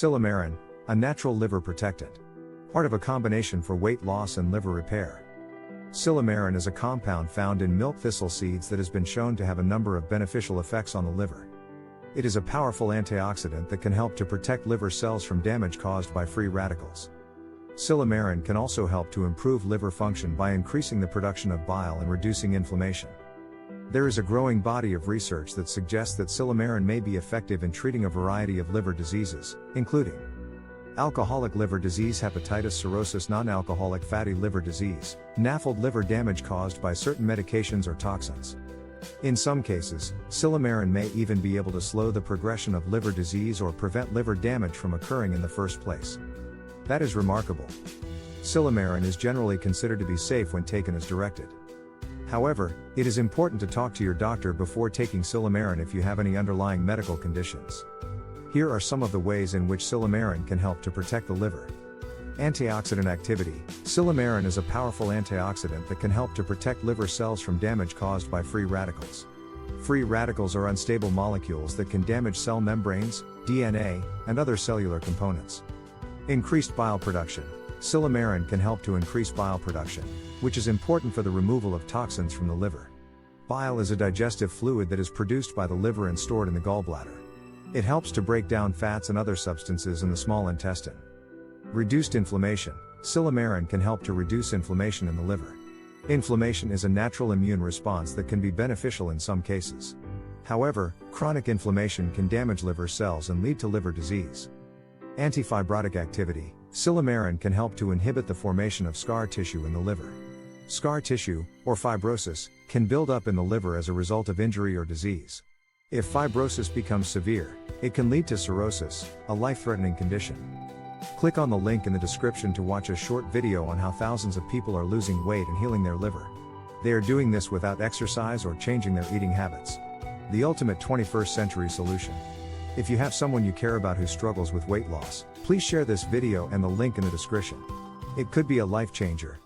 Silymarin, a natural liver protectant. Part of a combination for weight loss and liver repair. Silymarin is a compound found in milk thistle seeds that has been shown to have a number of beneficial effects on the liver. It is a powerful antioxidant that can help to protect liver cells from damage caused by free radicals. Silymarin can also help to improve liver function by increasing the production of bile and reducing inflammation. There is a growing body of research that suggests that Silymarin may be effective in treating a variety of liver diseases, including alcoholic liver disease, hepatitis, cirrhosis, non-alcoholic fatty liver disease, NAFLD, liver damage caused by certain medications or toxins. In some cases, Silymarin may even be able to slow the progression of liver disease or prevent liver damage from occurring in the first place. That is remarkable. Silymarin is generally considered to be safe when taken as directed. However, it is important to talk to your doctor before taking Silymarin if you have any underlying medical conditions. Here are some of the ways in which Silymarin can help to protect the liver. Antioxidant activity. Silymarin is a powerful antioxidant that can help to protect liver cells from damage caused by free radicals. Free radicals are unstable molecules that can damage cell membranes, DNA, and other cellular components. Increased bile production. Silymarin can help to increase bile production, which is important for the removal of toxins from the liver. Bile is a digestive fluid that is produced by the liver and stored in the gallbladder. It helps to break down fats and other substances in the small intestine. Reduced inflammation. Silymarin can help to reduce inflammation in the liver. Inflammation is a natural immune response that can be beneficial in some cases. However, chronic inflammation can damage liver cells and lead to liver disease. Antifibrotic activity. Silymarin can help to inhibit the formation of scar tissue in the liver. Scar tissue, or fibrosis, can build up in the liver as a result of injury or disease. If fibrosis becomes severe, it can lead to cirrhosis, a life-threatening condition. Click on the link in the description to watch a short video on how thousands of people are losing weight and healing their liver. They are doing this without exercise or changing their eating habits. The ultimate 21st century solution. If you have someone you care about who struggles with weight loss, please share this video and the link in the description. It could be a life changer.